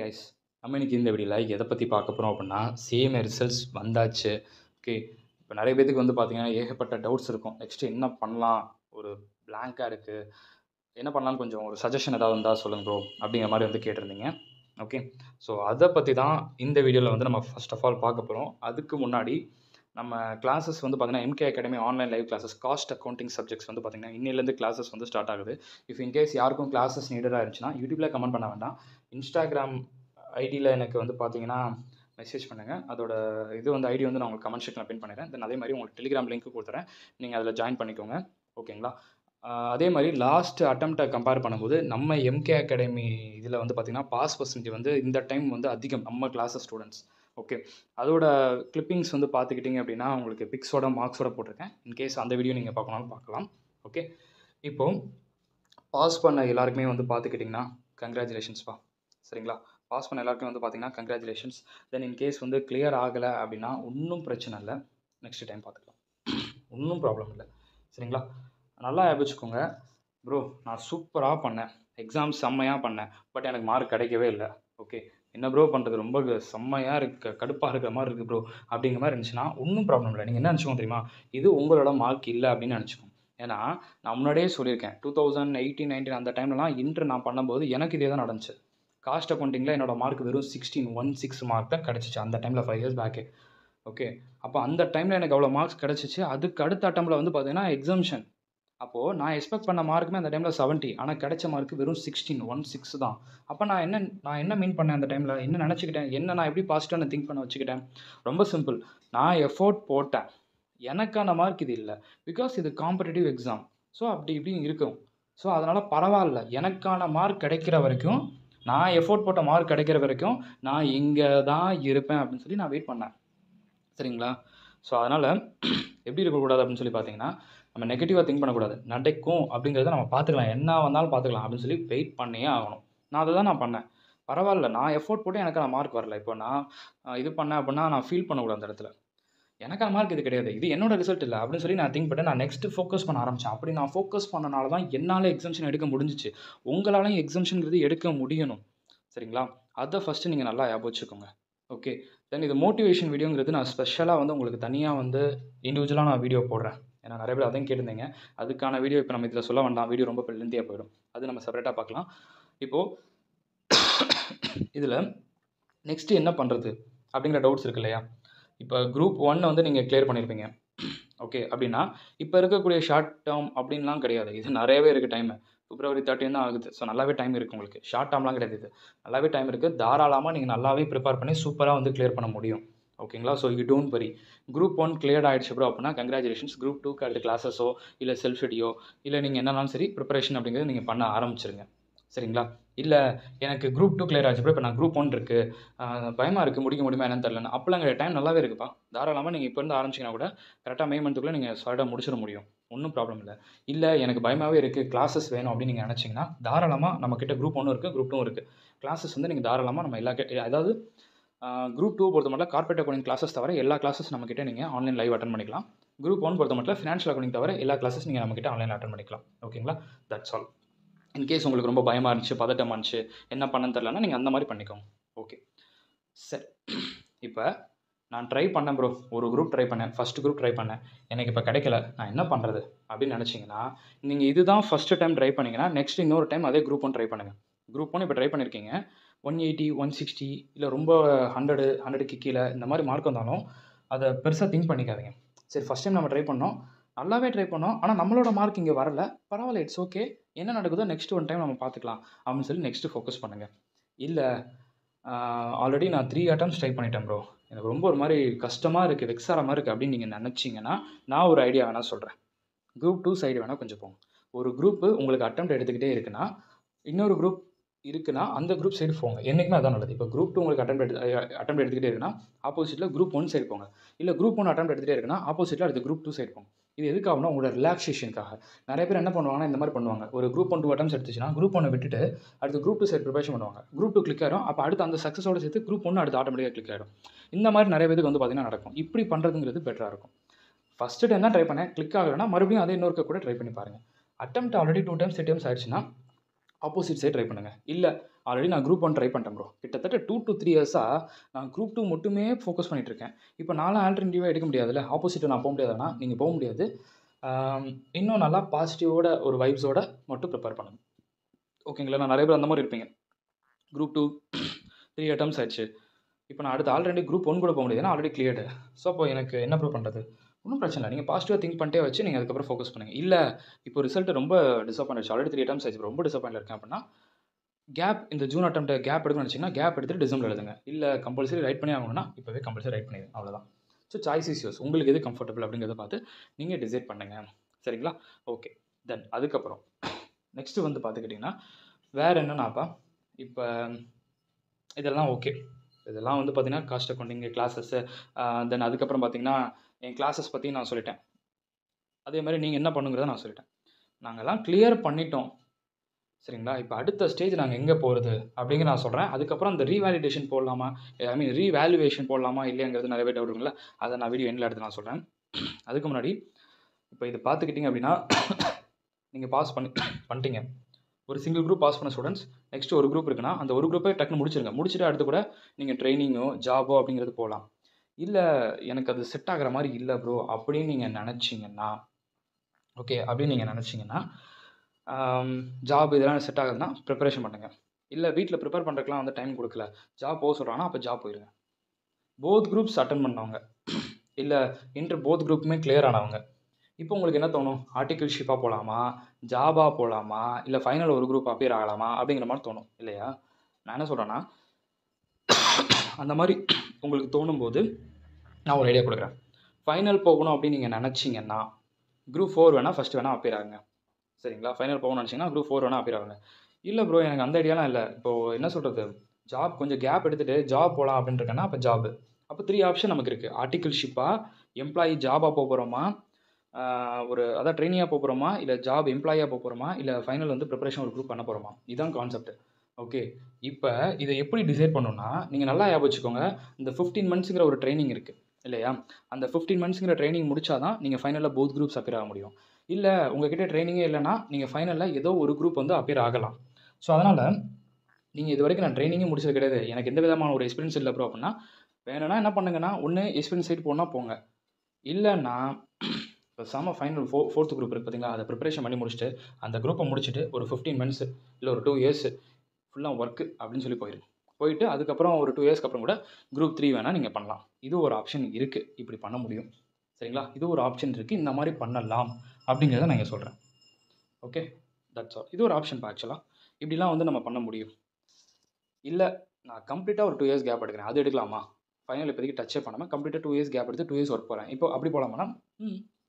Guys, நம்ம இன்னைக்கு இந்த வீடியோவில் எதை பற்றி பார்க்க போகிறோம் அப்படின்னா, சிஎம்ஏ ரிசல்ட்ஸ் வந்தாச்சு. ஓகே, இப்போ நிறைய பேத்துக்கு வந்து பார்த்தீங்கன்னா ஏகப்பட்ட டவுட்ஸ் இருக்கும். நெக்ஸ்ட்டு என்ன பண்ணலாம், ஒரு பிளாங்காக இருக்குது, என்ன பண்ணலான்னு கொஞ்சம் ஒரு சஜஷன் ஏதாவது இருந்தால் சொல்லுங்க ப்ரோ அப்படிங்கிற மாதிரி வந்து கேட்டிருந்தீங்க. ஓகே, ஸோ அதை பற்றி தான் இந்த வீடியோவில் வந்து நம்ம ஃபர்ஸ்ட் ஆஃப் ஆல் பார்க்க போகிறோம். அதுக்கு முன்னாடி நம்ம கிளாஸஸ் வந்து பார்த்தீங்கன்னா MK academy online live classes cost accounting subjects வந்து பார்த்தீங்கன்னா இன்னிலேருந்து கிளாஸஸ் வந்து ஸ்டார்ட் ஆகுது. இஃப் இன்கேஸ் யாருக்கும் கிளாஸஸ் நீடடாக இருந்துச்சுன்னா யூடியூப்பில் கமெண்ட் பண்ண வேண்டாம், இன்ஸ்டாகிராம் ஐடியில் எனக்கு வந்து பார்த்தீங்கன்னா மெசேஜ் பண்ணுங்கள். அதோட இது வந்து ஐடி வந்து நான் உங்களுக்கு கமெண்ட் செக்ஷனில் பின் பண்ணிடுறேன். தென் அதே மாதிரி உங்களுக்கு டெலிகிராம் லிங்க் கொடுத்துறேன், நீங்கள் அதில் ஜாயின் பண்ணிக்கோங்க. ஓகேங்களா? அதே மாதிரி லாஸ்ட் அட்டம்ப்டை கம்பேர் பண்ணும்போது நம்ம எம்கே அகாடமி இதில் வந்து பார்த்திங்கன்னா பாஸ் பர்சன்டேஜ் வந்து இந்த டைம் வந்து அதிகம் நம்ம கிளாஸஸ் ஸ்டூடெண்ட்ஸ். ஓகே, அதோட கிளிப்பிங்ஸ் வந்து பார்த்துக்கிட்டிங்க அப்படின்னா உங்களுக்கு பிக்ஸோட மார்க்ஸோட போட்டிருக்கேன். இன்கேஸ் அந்த வீடியோ நீங்கள் பார்க்கணும்னு பார்க்கலாம். ஓகே, இப்போது பாஸ் பண்ண எல்லாருக்குமே வந்து பார்த்துக்கிட்டிங்கன்னா கங்க்ராச்சுலேஷன்ஸ்ப்பா. சரிங்களா? பாஸ் பண்ண எல்லாருக்குமே வந்து பார்த்திங்கன்னா கங்க்ராச்சுலேஷன்ஸ். தென் இன்கேஸ் வந்து கிளியர் ஆகலை அப்படின்னா ஒன்றும் பிரச்சனை இல்லை, நெக்ஸ்ட் டைம் பார்த்துக்கலாம், ஒன்றும் ப்ராப்ளம் இல்லை. சரிங்களா? நல்லா ஞாபகிச்சுக்கோங்க ப்ரோ, நான் சூப்பராக பண்ணேன், எக்ஸாம் செம்மையாக பண்ணேன், பட் எனக்கு மார்க் கிடைக்கவே இல்லை. ஓகே, என்ன ப்ரோ பண்ணுறது, ரொம்ப செம்மையாக இருக்குது, கடுப்பாக இருக்கிற மாதிரி இருக்குது ப்ரோ அப்படிங்கிற மாதிரி இருந்துச்சுன்னா ஒன்றும் ப்ராப்ளம் இல்லை. நீங்கள் என்ன நினச்சிக்கோங்க தெரியுமா, இது உங்களோட மார்க் இல்லை அப்படின்னு நினச்சிக்கோங்க. ஏன்னா நான் முன்னாடியே சொல்லியிருக்கேன், 2018-19 அந்த டைம்லலாம் இன்டர் நான் பண்ணும்போது எனக்கு இதே தான் நடந்துச்சு. காஸ்ட் அக்கௌண்டிங்கில் என்னோட மார்க் வெறும் 16 மார்க் தான் கிடச்சிச்சு அந்த டைமில், 5 years பேக்கு. ஓகே, அப்போ அந்த டைமில் எனக்கு அவ்வளோ மார்க்ஸ் கிடச்சிச்சு. அதுக்கு அடுத்த அட்டம்ப்டில் வந்து பார்த்தீங்கன்னா எக்ஸம்ஷன். அப்போது நான் எக்ஸ்பெக்ட் பண்ண மார்க்குமே அந்த டைமில் 70, ஆனால் கிடைச்ச மார்க் வெறும் 16 தான். அப்போ நான் என்ன மீன் பண்ணேன் அந்த டைமில், என்ன நினச்சிக்கிட்டேன், என்ன நான் எப்படி பாசிட்டிவாக நான் திங்க் பண்ண வச்சுக்கிட்டேன். ரொம்ப சிம்பிள், நான் எஃபோர்ட் போட்டேன், எனக்கான மார்க் இது இல்லை, பிகாஸ் இது காம்படிட்டிவ் எக்ஸாம். ஸோ அப்படி இப்படி இருக்கும். ஸோ அதனால் பரவாயில்ல, எனக்கான மார்க் கிடைக்கிற வரைக்கும், நான் எஃபோர்ட் போட்ட மார்க் கிடைக்கிற வரைக்கும் நான் இங்கே தான் இருப்பேன் அப்படின்னு சொல்லி நான் வெயிட் பண்ணேன். சரிங்களா? ஸோ அதனால் எப்படி இருக்கக்கூடாது அப்படின்னு சொல்லி பார்த்தீங்கன்னா, நம்ம நெகட்டிவாக திங்க் பண்ணக்கூடாது. நடக்கும் அப்படிங்கிறத நம்ம பார்த்துக்கலாம், என்ன வந்தாலும் பார்த்துக்கலாம் அப்படின்னு சொல்லி வெயிட் பண்ணியே ஆகணும். நான் அதை தான் நான் பண்ணேன். பரவாயில்ல, நான் எஃபோர்ட் போட்டு எனக்கான மார்க் வரல, இப்போ நான் இது பண்ணேன் அப்படின்னா நான் ஃபீல் பண்ணக்கூடாது அந்த இடத்துல. எனக்கான மார்க் இது கிடையாது, இது என்னோட ரிசல்ட் இல்லை அப்படின்னு சொல்லி நான் திங்க் பண்ணேன். நான் நெக்ஸ்ட்டு ஃபோக்கஸ் பண்ண ஆரம்பித்தேன். அப்படி நான் ஃபோக்கஸ் பண்ணனால தான் என்னால் எக்ஸம்ஷன் எடுக்க முடிஞ்சிச்சு. உங்களாலையும் எக்ஸம்ஷன்ங்கிறது எடுக்க முடியணும். சரிங்களா? அதை ஃபஸ்ட்டு நீங்கள் நல்லா ஞாபகம் வச்சுக்கோங்க. ஓகே, தென் இது மோட்டிவேஷன் வீடியோங்கிறது நான் ஸ்பெஷலாக வந்து உங்களுக்கு தனியாக வந்து இண்டிவிஜுவலாக நான் வீடியோ போடுறேன். ஏன்னா நிறைய பேர் அதையும் கேட்டிருந்தீங்க. அதுக்கான வீடியோ இப்போ நம்ம இதில் சொல்ல வேண்டாம், வீடியோ ரொம்ப லென்த்தியாக போயிடும். அது நம்ம செப்பரேட்டாக பார்க்கலாம். இப்போது இதில் நெக்ஸ்ட்டு என்ன பண்ணுறது அப்படிங்கிற டவுட்ஸ் இருக்கு இல்லையா? இப்போ குரூப் 1 வந்து நீங்கள் கிளியர் பண்ணியிருப்பீங்க. ஓகே, அப்படின்னா இப்போ இருக்கக்கூடிய ஷார்ட் டேர்ம் அப்படின்லாம் கிடையாது, இது நிறையவே இருக்குது டைமு. February 13 தான் ஆகுது. ஸோ நல்லாவே டைம் இருக்குது உங்களுக்கு. ஷார்ட் டேர்ம்லாம் கிடையாது, இது நல்லாவே டைம் இருக்குது. தாராளமாக நீங்கள் நல்லாவே ப்ரிப்பேர் பண்ணி சூப்பராக வந்து கிளியர் பண்ண முடியும். ஓகேங்களா? So you don't worry. Group 1 clear ஆகிடுச்சு ப்ரோ அப்படின்னா கங்க்ராச்சுலேஷன்ஸ். குரூப் 2க்கு அடுத்த கிளாஸஸோ இல்லை செல்ஃப் ஸ்டடியோ இல்லை நீங்கள் என்னன்னாலும் சரி ப்ரிப்பரேஷன் அப்படிங்கிறது நீங்கள் பண்ண ஆரம்பிச்சிருங்க. சரிங்களா? இல்லை எனக்கு குரூப் 2 கிளியர் ஆச்சு ப்ரோ, இப்போ நான் குரூப் 1 இருக்குது, பயமாக இருக்குது, முடிக்க முடியுமா என்னன்னு தெரிலன்னு, அப்போலாம் கிடையாது, டைம் நல்லாவே இருக்குப்பா. தாராளமாக நீங்கள் இப்போ இருந்து ஆரம்பிச்சிங்கன்னா கூட கரெக்டாக மே மந்த்துக்குள்ளே நீங்கள் சாலிடாக முடிச்சிட முடியும், ஒன்றும் ப்ராப்ளம் இல்லை. இல்லை எனக்கு பயமாகவே இருக்குது, கிளாஸஸ் வேணும் அப்படின்னு நீங்கள் நினச்சிங்கன்னா தாராளமாக நம்மக்கிட்ட குரூப் 1 இருக்குது, குரூப் 2 இருக்குது. கிளாஸஸ் வந்து நீங்கள் தாராளமாக நம்ம அதாவது குரூப் 2 பொறுத்த மட்டும் கார்பரேட் அக்கௌண்டிங் கிளாஸஸ் தவிர எல்லா கிளாஸஸ் நம்மக்கிட்ட நீங்கள் ஆன்லைன் லைவ் அட்டன் பண்ணிக்கலாம். குரூப் 1 பொறுத்த மட்டும் ஃபினான்ஷியல் அக்கௌண்டிங் தவிர எல்லா கிளாஸஸ் நீங்கள் நம்மக்கிட்ட ஆன்லைன் அட்டன் பண்ணிக்கலாம். ஓகேங்களா? That's all. இன்கேஸ் உங்களுக்கு ரொம்ப பயமாக இருந்துச்சு, பதட்டமாக இருந்துச்சு, என்ன பண்ணன்னு தெரிலன்னா நீங்கள் அந்த மாதிரி பண்ணிக்கோங்க. ஓகே, சரி. இப்போ நான் ட்ரை பண்ணேன் ப்ரோ, ஒரு குரூப் ட்ரை பண்ணேன், ஃபஸ்ட்டு குரூப் ட்ரை பண்ணேன், எனக்கு இப்போ கிடைக்கல, நான் என்ன பண்ணுறது அப்படின்னு நினச்சிங்கன்னா, நீங்கள் இதுதான் ஃபஸ்ட்டு டைம் ட்ரை பண்ணிங்கன்னா நெக்ஸ்ட் இன்னொரு டைம் அதே குரூப் 1 ட்ரை பண்ணுங்கள். குரூப் 1 இப்போ ட்ரை பண்ணியிருக்கீங்க, 180, 160 இல்லை ரொம்ப 100க்கு கீழே இந்த மாதிரி மார்க் வந்தாலும் அதை பெருசாக திங்க் பண்ணிக்காதீங்க. சரி, ஃபஸ்ட் டைம் நம்ம ட்ரை பண்ணோம், நல்லாவே ட்ரை பண்ணோம், ஆனால் நம்மளோட மார்க் இங்கே வரல, பரவாயில்ல, இட்ஸ் ஓகே, என்ன நடக்குதோ நெக்ஸ்ட் ஒன் டைம் நம்ம பார்த்துக்கலாம் அப்படின்னு சொல்லி நெக்ஸ்ட்டு ஃபோக்கஸ் பண்ணுங்கள். இல்லை ஆல்ரெடி நான் 3 அட்டம்ப்ட்ஸ் ட்ரை பண்ணிட்டேன் ப்ரோ, எனக்கு ரொம்ப ஒரு மாதிரி கஷ்டமாக இருக்குது, வெக்ஸாரமாக இருக்குது அப்படின்னு நீங்கள் நினச்சிங்கன்னா நான் ஒரு ஐடியா வேணால் சொல்கிறேன். குரூப் 2 சைடு வேணால் கொஞ்சம் போங்க. ஒரு குரூப்பு உங்களுக்கு அட்டெம்ப்ட் எடுத்துக்கிட்டே இருக்குன்னா, இன்னொரு குரூப் இருக்குன்னா அந்த குரூப் சைடு போங்க. என்றைக்குமே அதான் நல்லது. இப்போ குரூப் 2 உங்களுக்கு அட்டெம்ப்ட் எடுத்துக்கிட்டே இருக்குன்னா ஆப்போசிட்டில் குரூப் 1 சைடு போங்க. இல்லை குரூப் 1 அட்டெம்ப்ட் எடுத்துகிட்டே இருக்குன்னா ஆப்போசிட்டில் அடுத்த குரூப் 2 சைடு போங்க. இது எதுக்காகனா உங்களோட ரிலாக்ஸேஷனுக்காக. நிறைய பேர் என்ன பண்ணுவாங்கன்னா இந்த மாதிரி பண்ணுவாங்க, ஒரு குரூப் 1 2 அட்டெம்ப்ட்ஸ் எடுத்துச்சுன்னா குரூப் 1 விட்டுட்டு அடுத்து குரூப் 2 சைடு ப்ரிப்பரேஷன் பண்ணுவாங்க. குரூப் 2 கிளிக் ஆகிடும், அப்போ அடுத்து அந்த சக்ஸஸோடு சேர்த்து குரூப் 1 அடுத்து ஆட்டோமேட்டிக்காக கிளிக் ஆகிடும். இந்த மாதிரி நிறைய பேருக்கு வந்து பார்த்திங்கன்னா நடக்கும். இப்படி பண்ணுறதுங்கிறது பெட்டராக இருக்கும். ஃபஸ்ட்டு டைம் தான் ட்ரை பண்ணேன், கிளிக் ஆகலைன்னா மறுபடியும் அதே இன்னொருக்க கூட ட்ரை பண்ணி பாருங்கள். அட்டெம்ப்ட் ஆல்ரெடி 2 டைம்ஸ் 3 டைம்ஸ் ஆயிடுச்சுன்னா ஆப்போசிட் சைடு ட்ரை பண்ணுங்கள். இல்லை ஆல்ரெடி நான் குரூப் 1 ட்ரை பண்ணிட்டேன் ப்ரோ. கிட்டத்தட்ட 2 to 3 இயர்ஸா நான் குரூப் 2 மட்டுமே ஃபோக்கஸ் பண்ணிட்டு இருக்கேன். இப்போ நான்லாம் ஆல்டர்னேட்டிவா எடுக்க முடியாதுல்ல. ஆப்போசிட்டா நான் போ முடியாதுன்னா, நீங்க போ முடியாது. இன்னும் நல்லா பாசிட்டிவோட ஒரு வைப்ஸோட மட்டும் ப்ரிப்பேர் பண்ணுங்க. ஓகேங்களா? நான் நிறைய பேர் அந்த மாதிரி இருப்பீங்க. குரூப் 2 3 அட்டெம்ப்ட்ஸ் ஆயிடுச்சு. இப்போ நான் அடுத்து ஆல்ரெடி குரூப் 1 கூட போக முடியாது. ஏன்னா ஆல்ரெடி கிளியர்டு. ஸோ அப்போ எனக்கு என்ன ப்ரூவ் பண்ணுறது? ஒன்றும் பிரச்சனை இல்லை. நீங்கள் பாசிட்டிவாக திங்க் பண்ணிட்டே வச்சு நீங்கள் அதுக்கப்புறம் ஃபோக்கஸ் பண்ணுங்கள். இல்லை இப்போ ரிசல்ட் ரொம்ப டிசப்பாயிண்ட் ஆச்சு. ஆல்ரெடி 3 அட்டெம்ப்ட்ஸ் ஆயிடுச்சு. ரொம்ப டிசப்பாயிண்ட் இருக்கேன் அப்படின்னா கேப் இந்த ஜூன் அட்டெம்ப்ட் கேப் எடுக்கணும்னு நினச்சிங்கன்னா கேப் எடுத்துட்டு டிசம்பர் எழுதுங்க. இல்லை கம்பல்சரி ரைட் பண்ணி ஆகணும்னா இப்போவே கம்பல்சரி ரைட் பண்ணிடுங்க. அவ்வளோதான். So choice is yours. உங்களுக்கு எது கம்ஃபர்டபுள் அப்படிங்கிறத பார்த்து நீங்கள் டிசைட் பண்ணுங்கள். சரிங்களா? ஓகே. தென் அதுக்கப்புறம் நெக்ஸ்ட்டு வந்து பார்த்துக்கிட்டிங்கன்னா வேறு என்னன்னாப்பா, இப்போ இதெல்லாம் ஓகே. இதெல்லாம் வந்து பார்த்தீங்கன்னா காஸ்ட் அக்கௌண்டிங் கிளாஸஸ்ஸு, தென் அதுக்கப்புறம் பார்த்தீங்கன்னா என் கிளாஸஸ் பற்றி நான் சொல்லிட்டேன். அதே மாதிரி நீங்கள் என்ன பண்ணுங்கிறத நான் சொல்லிட்டேன். நாங்கள்லாம் கிளியர் பண்ணிட்டோம். சரிங்களா? இப்போ அடுத்த ஸ்டேஜ் நாங்கள் எங்கே போகிறது அப்படிங்கிற நான் சொல்கிறேன். அதுக்கப்புறம் அந்த ரீவேலிடேஷன் போடலாமா, ஐ மீன் ரீவேல்யூவேஷன் போடலாமா இல்லையாங்கிறது நிறைய பேர் டவுட் இருக்குல்ல. அதை நான் வீடியோ எண்டில் எடுத்து நான் சொல்கிறேன். அதுக்கு முன்னாடி இப்போ இது பார்த்துக்கிட்டிங்க அப்படின்னா நீங்கள் பாஸ் பண்ணிட்டீங்க. ஒரு சிங்கிள் குரூப் பாஸ் பண்ண ஸ்டூடெண்ட்ஸ் நெக்ஸ்ட் ஒரு குரூப் இருக்குன்னா அந்த ஒரு குரூப்பை டக்குன்னு முடிச்சிருங்க. முடிச்சுட்டு அடுத்து கூட நீங்கள் ட்ரைனிங்கோ ஜாபோ அப்படிங்கிறது போகலாம். இல்லை எனக்கு அது செட் ஆகிற மாதிரி இல்லை ப்ரோ அப்படின்னு நீங்கள் நினச்சிங்கன்னா, ஓகே அப்படின்னு நீங்கள் நினச்சிங்கன்னா ஜாப் இதெல்லாம் செட் ஆகுதுன்னா ப்ரிப்பரேஷன் பண்ணுங்கள். இல்லை வீட்டில் ப்ரிப்பேர் பண்ணுறதுக்குலாம் வந்து டைம் கொடுக்கல, ஜாப் போக சொல்கிறாங்கன்னா அப்போ ஜாப் போயிடுங்க. போத் குரூப்ஸ் அட்டன் பண்ணவங்க இல்லை போத் குரூப்புமே கிளியர் ஆனவங்க இப்போ உங்களுக்கு என்ன தோணும்? ஆர்டிகல்ஷிப்பாக போகலாமா, ஜாபாக போகலாமா, இல்லை ஃபைனல் ஒரு குரூப் அப்பியர் ஆகலாமா அப்படிங்கிற மாதிரி தோணும் இல்லையா? நான் என்ன சொல்கிறேன்னா, அந்த மாதிரி உங்களுக்கு தோணும்போது நான் ஒரு ஐடியா கொடுக்குறேன். ஃபைனல் போகணும் அப்படின்னு நீங்கள் நினச்சிங்கன்னா குரூப் 4 வேணால் ஃபஸ்ட்டு வேணால் அப்பியர் ஆகுங்க. சரிங்களா? ஃபைனல் போகணும்னு நினச்சிங்கன்னா குரூப் 4 வேணால் அப்பியர் ஆகுங்க. இல்லை ப்ரோ எனக்கு அந்த ஐடியாலாம் இல்லை, இப்போது என்ன சொல்கிறது, ஜாப் கொஞ்சம் கேப் எடுத்துகிட்டு ஜாப் போகலாம் அப்படின்னு இருக்கேன்னா அப்போ ஜாபு. அப்போ 3 ஆப்ஷன் நமக்கு இருக்குது. ஆர்டிகல்ஷிப்பாக, எம்ப்ளாயி ஜாபாக போக போகிறோமா, அதான் ட்ரெயினியாக போக போகிறோமா, இல்லை ஜாப் எம்ப்ளாயாக போக போகிறோமா, இல்லை ஃபைனல் வந்து ப்ரிப்பரேஷன் ஒரு குரூப் பண்ண போகிறோமா, இதுதான் கான்செப்ட். ஓகே. இப்போ இதை எப்படி டிசைட் பண்ணணும்னா நீங்கள் நல்லா ஞாபகம் வச்சுக்கோங்க. இந்த 15 மந்த்ஸுங்கிற ஒரு ட்ரைனிங் இருக்குது இல்லையா? அந்த 15 மந்த்ஸுங்கிற ட்ரைனிங் முடிச்சா தான் நீங்கள் ஃபைனலில் போத் குரூப்ஸ் அப்பியர் ஆக முடியும். இல்லை உங்ககிட்ட ட்ரைனிங்கே இல்லைன்னா நீங்கள் ஃபைனலில் ஏதோ ஒரு குரூப் வந்து அப்பியர் ஆகலாம். ஸோ அதனால் நீங்கள் இது வரைக்கும் நான் ட்ரைனிங்கே முடிச்சது கிடையாது, எனக்கு எந்த விதமான ஒரு எக்ஸ்பீரியன்ஸ் இல்லை ப்ரோ அப்படின்னா வேணும்னா என்ன பண்ணுங்கன்னா, ஒன்று எக்ஸ்பீரியன்ஸ் சைட் போனால் போங்க. இல்லைன்னா இப்போ ஃபைனல் 4th குரூப் இருக்குது பார்த்தீங்களா, அதை ப்ரிப்பரேஷன் பண்ணி முடிச்சுட்டு அந்த குரூப்பை முடிச்சுட்டு ஒரு 15 மந்த்ஸ் இல்லை ஒரு 2 இயர்ஸ் ஃபுல்லாக ஒர்க்கு அப்படின்னு சொல்லி போயிட்டு அதுக்கப்புறம் ஒரு 2 இயர்ஸ்க்கு அப்புறம் கூட குரூப் 3 வேணால் நீங்கள் பண்ணலாம். இது ஒரு ஆப்ஷன் இருக்குது, இப்படி பண்ண முடியும். சரிங்களா? இது ஒரு ஆப்ஷன் இருக்குது, இந்த மாதிரி பண்ணலாம் அப்படிங்கிறத நான் இங்கே சொல்கிறேன். Okay, that's all. இது ஒரு ஆப்ஷன் ஆக்சுவலாக இப்படிலாம் வந்து நம்ம பண்ண முடியும். இல்லை நான் கம்ப்ளீட்டாக ஒரு 2 இயர்ஸ் கேப் எடுக்கிறேன், அது எடுக்கலாமா? ஃபைனல் இப்போதைக்கு டச்சே பண்ணாமல் கம்ப்ளீட்டாக 2 இயர்ஸ் கேப் எடுத்து 2 இயர்ஸ் ஒர்க் போகிறேன், இப்போ அப்படி போகலாமான்னா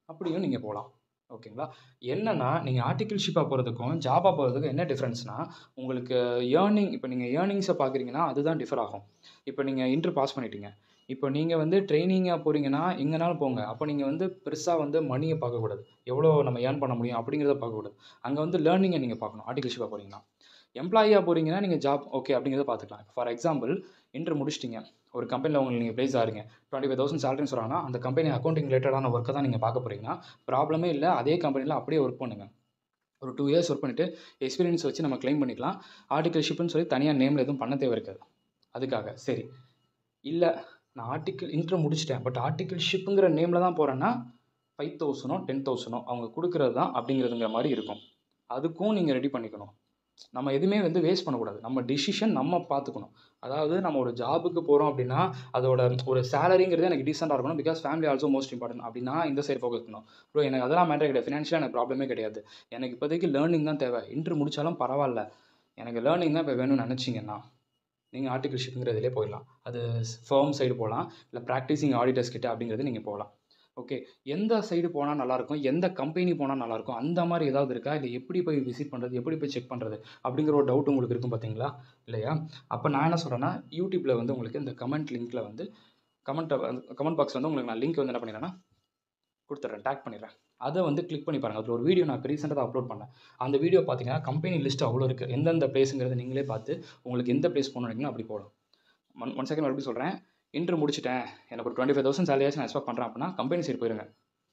அப்படியும் நீங்கள் போகலாம். ஓகேங்களா? என்னென்னா நீங்கள் ஆர்டிகல்ஷிப்பாக போகிறதுக்கும் ஜாபாக போகிறதுக்கும் என்ன டிஃப்ரென்ஸ்னால், உங்களுக்கு ஏர்னிங் இப்போ நீங்கள் ஏர்னிங்ஸை பார்க்குறீங்கன்னா அதுதான் டிஃபர் ஆகும். இப்போ நீங்கள் இன்டர் பாஸ் பண்ணிட்டீங்க, இப்போ நீங்கள் வந்து ட்ரைனிங்காக போகிறீங்கன்னா எங்கேனாலும் போங்க. அப்போ நீங்கள் வந்து பெருசாக வந்து மணியை பார்க்கக்கூடாது, எவ்வளோ நம்ம ஏர்ன் பண்ண முடியும் அப்படிங்கிறத பார்க்கக்கூடாது. அங்கே வந்து லேர்னிங்கை நீங்கள் பார்க்கணும். ஆர்டிகல்ஷிப்பாக போகிறீங்கன்னா, எம்ப்ளாயியாக போகிறீங்கன்னா நீங்கள் ஜாப் ஓகே அப்படிங்கிறத பார்த்துக்கலாம். ஃபார் எக்ஸாம்பிள் இன்டர் முடிச்சிட்டிங்க, ஒரு கம்பெனியில் உங்களுக்கு நீங்கள் ப்ளேஸ் ஆகிறீங்க, 25,000 சேலரின்னு சொல்கிறாங்கன்னா அந்த கம்பெனி அக்கௌண்டிங் ரிலேட்டடான ஒர்க்கை தான் நீங்கள் பார்க்க போகிறீங்கன்னா ப்ராப்ளமே இல்லை. அதே கம்பெனியில் அப்படியே ஒர்க் பண்ணுங்கள். ஒரு 2 இயர்ஸ் ஒர்க் பண்ணிவிட்டு எக்ஸ்பீரியன்ஸ் வச்சு நம்ம கிளைம் பண்ணிக்கலாம். ஆர்டிகல்ஷிப்னு சொல்லி தனியாக நேமில் எதுவும் பண்ண தேவை இருக்காது அதுக்காக. சரி, இல்லை நான் இன்டர் முடிச்சிட்டேன், பட் ஆர்டிகல்ஷிப்புங்கிற நேமில் தான் போகிறேன்னா 5,000 10,000 அவங்க கொடுக்குறது தான் அப்படிங்கிறதுங்கிற மாதிரி இருக்கும். அதுக்கும் நீங்கள் ரெடி பண்ணிக்கணும். நம்ம எதுவுமே வந்து வேஸ்ட் பண்ணக்கூடாது. நம்ம டிசிஷன் நம்ம பார்த்துக்கணும். அதாவது நம்ம ஒரு ஜாபுக்கு போகிறோம் அப்படின்னா அதோட ஒரு சேலரிங்கிறது எனக்கு டீசெண்டாக இருக்கணும், because family also most important அப்படின்னா இந்த சைடு ஃபோக்கஸ் பண்ணணும். ப்ரோ எனக்கு அதெல்லாம் மேட்டர் கிடையாது, ஃபினான்ஷியலாக எனக்கு ப்ராப்ளமே கிடையாது, எனக்கு இப்போதைக்கு லேர்னிங் தான் தேவை. இன்டர் முடித்தாலும் பரவாயில்ல, எனக்கு லேர்னிங் தான் இப்போ வேணும்னு நினச்சிங்கன்னா நீங்கள் ஆர்டிகல்ஷிப்புங்கிறதுலே போயிடலாம். அது ஃபர்ம் சைடு போகலாம், இல்லை ப்ராக்டிசிங் ஆடிட்டர்ஸ் கிட்ட அப்படிங்கிறது நீங்கள் போகலாம். ஓகே, எந்த சைடு போனால் நல்லாயிருக்கும், எந்த கம்பெனி போனால் நல்லாயிருக்கும், அந்த மாதிரி ஏதாவது இருக்கா? இல்லை எப்படி போய் விசிட் பண்ணுறது, எப்படி போய் செக் பண்ணுறது அப்படிங்கிற ஒரு டவுட் உங்களுக்கு இருக்கும் பார்த்தீங்களா, இல்லையா? அப்போ நான் என்ன சொல்கிறேன்னா, யூடியூப்பில் வந்து உங்களுக்கு இந்த கமெண்ட் லிங்க்கில் வந்து கமெண்ட் பாக்ஸில் வந்து உங்களுக்கு நான் லிங்க் வந்து என்ன பண்ணிடுறேன்னா கொடுத்துட்றேன், டேக் பண்ணிடுறேன். அதை வந்து கிளிக் பண்ணி பாருங்கள். அதில் ஒரு வீடியோ நான் இப்போ ரீசெண்டாக அப்லோட் பண்ணேன். அந்த வீடியோ பார்த்தீங்கன்னா கம்பெனி லிஸ்ட் அவ்வளோ இருக்குது. எந்தெந்த பிளேஸுங்கிறத நீங்களே பார்த்து உங்களுக்கு எந்த பிளேஸ் போகணும் நினைக்கணும் அப்படி போகலாம். ஒன் செகண்ட் மறுபடியும் சொல்கிறேன். இன்டர் முடிச்சிட்டேன், எனக்கு ஒரு 25,000 சேலரியாச்சும் நான் எக்ஸ்பெக்ட் பண்ணுறேன் அப்படின்னா கம்பெனி சைடு போயிருங்க.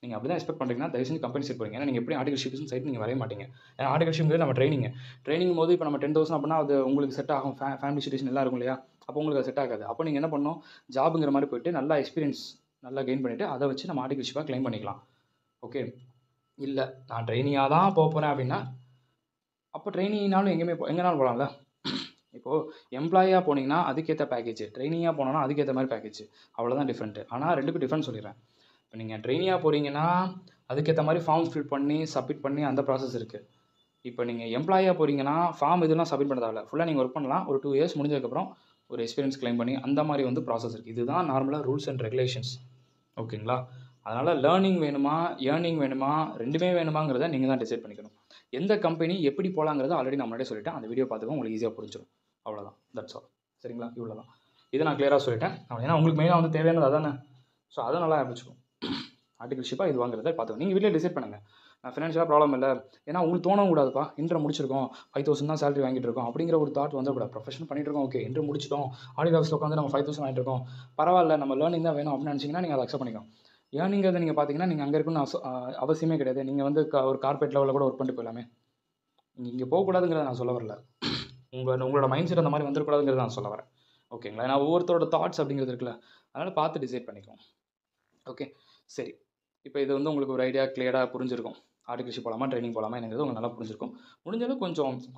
நீங்கள் அப்படி தான் எக்ஸ்பெக்ட் பண்ணுறீங்கன்னா தயவு செஞ்சு கம்பெனி சைட் போகிறீங்க. ஏன்னா நீங்கள் எப்படி ஆர்டிகல் சைட் நீங்கள் வரைய மாட்டீங்க. ஏன்னா ஆர்டிகல் நம்ம ட்ரைனிங் போது இப்போ நம்ம 10,000 அப்படின்னா அது உங்களுக்கு செட் ஆகும். ஃபேமிலி சிச்சுவேஷன் எல்லாம் இருக்கும் இல்லையா, அப்போ உங்களுக்கு அது செட் ஆகாது. அப்போ நீங்கள் என்ன பண்ணணும், ஜாபுங்கிற மாதிரி போயிட்டு நல்லா எக்ஸ்பீரியன்ஸ் நல்லா கெயின் பண்ணிவிட்டு அதை வச்சு நம்ம ஆர்டிகல்ஷிப்பாக க்ளைம் பண்ணிக்கலாம். ஓகே, இல்லை நான் ட்ரைனியாக தான் போகிறேன் அப்படின்னா அப்போ ட்ரைனிங்னாலும் எங்கேனாலும் போகலாம்ல. இப்போது எம்ப்ளாயாக போனீங்கன்னா அதுக்கேற்ற பேக்கேஜ், ட்ரைனிங்காக போனோன்னா அதுக்கேற்ற மாதிரி பேக்கேஜ், அவ்வளோதான் டிஃப்ரெண்ட்டு. ஆனால் ரெண்டுக்கும் டிஃப்ரெண்ட் சொல்லிடுறேன். இப்போ நீங்கள் ட்ரைனியாக போகிறீங்கன்னா அதுக்கேற்ற மாதிரி ஃபார்ம் ஃபில் பண்ணி சப்மிட் பண்ணி அந்த ப்ராசஸ் இருக்குது. இப்போ நீங்கள் எம்ப்ளாயாக போகிறீங்கன்னா ஃபார்ம் இதெல்லாம் சப்மிட் பண்ண தேவையில்ல, ஃபுல்லாக நீங்கள் ஒர்க் பண்ணலாம். ஒரு 2 இயர்ஸ் முடிஞ்சதுக்கப்புறம் ஒரு எக்ஸ்பீரியன்ஸ் க்ளைம் பண்ணி அந்த மாதிரி வந்து ப்ராசஸ் இருக்குது. இதுதான் நார்மலாக ரூல்ஸ் அண்ட் ரெகுலேஷன்ஸ். ஓகேங்களா? அதனால் லேர்னிங் வேணுமா ஏர்னிங் வேணுமா ரெண்டுமே வேணுமாங்கிறத நீங்கள் தான் டிசைட் பண்ணிக்கணும். எந்த கம்பெனி எப்படி போகலாங்கிறத ஆல்ரெடி நான் முன்னாடியே சொல்லிட்டேன். அந்த வீடியோ பார்த்துக்கோ, உங்களுக்கு ஈஸியாக புரிஞ்சிடும். அவ்வளோதான், தட்ஸ் ஆல். சரிங்களா? இவ்வளோ தான். இதை நான் கிளியராக சொல்லிட்டேன். ஏன்னா உங்களுக்கு மெயினாக வந்து தேவையானது அதானே. ஸோ அதை நல்லா ஆரம்பிச்சுக்கும். ஆர்டிகல்ஷிப்பாக இது வாங்குறத பார்த்துக்கோ. நீங்கள் வீட்டில் டிசைட் பண்ணுங்கள். நான் ஃபினான்ஷியலாக ப்ராப்ளம் இல்லை, ஏன்னா உங்களுக்கு தோணவும் கூடாதுப்பா. இன்ட்ரை முடிச்சிருக்கோம், 5,000 தான் சேலரி வாங்கிட்டு இருக்கோம் அப்படிங்கிற ஒரு தாட் வந்துடக்கூடாது. ப்ரொஃபஷன் பண்ணிட்டு இருக்கோம், ஓகே இன்ட்ரை முடிச்சிட்டோம், ஆடிட் ஆஃபீஸில் உட்காந்து நம்ம 5,000 வாங்கிட்டு இருக்கோம், பரவாயில்ல நம்ம லேர்னிங் தான் வேணும் அப்படின்னு நினச்சிங்கன்னா நீங்கள் அதை அக்செப்ட் பண்ணிக்கணும். ஏர்னிங்கிறத நீங்கள் பார்த்தீங்கன்னா நீங்கள் அங்கே இருக்குன்னு அவசியமே கிடையாது. நீங்கள் வந்து ஒரு கார்பரேட் லெவலில் கூட ஒர்க் பண்ணிட்டு போயிடலாமே. நீங்கள் இங்கே போகக்கூடாதுங்கிறத நான் சொல்ல வரல. உங்களோட மைண்ட் செட் அந்த மாதிரி வந்துடக்கூடாதுங்கிறத நான் சொல்ல வரேன். ஓகேங்களா? ஏன்னா ஒவ்வொருத்தரோட தாட்ஸ் அப்படிங்கிறது இருக்குல்ல, அதனால் பார்த்து டிசைட் பண்ணிக்கோங்க. ஓகே, சரி. இப்போ இது வந்து உங்களுக்கு ஒரு ஐடியா கிளியராக புரிஞ்சிருக்கும். ஆர்டிகல்ஷிப் போகலாமா ட்ரைனிங் போகலாமா என்னங்கிறது உங்களுக்கு நல்லா புரிஞ்சிருக்கும். முடிஞ்சாலும்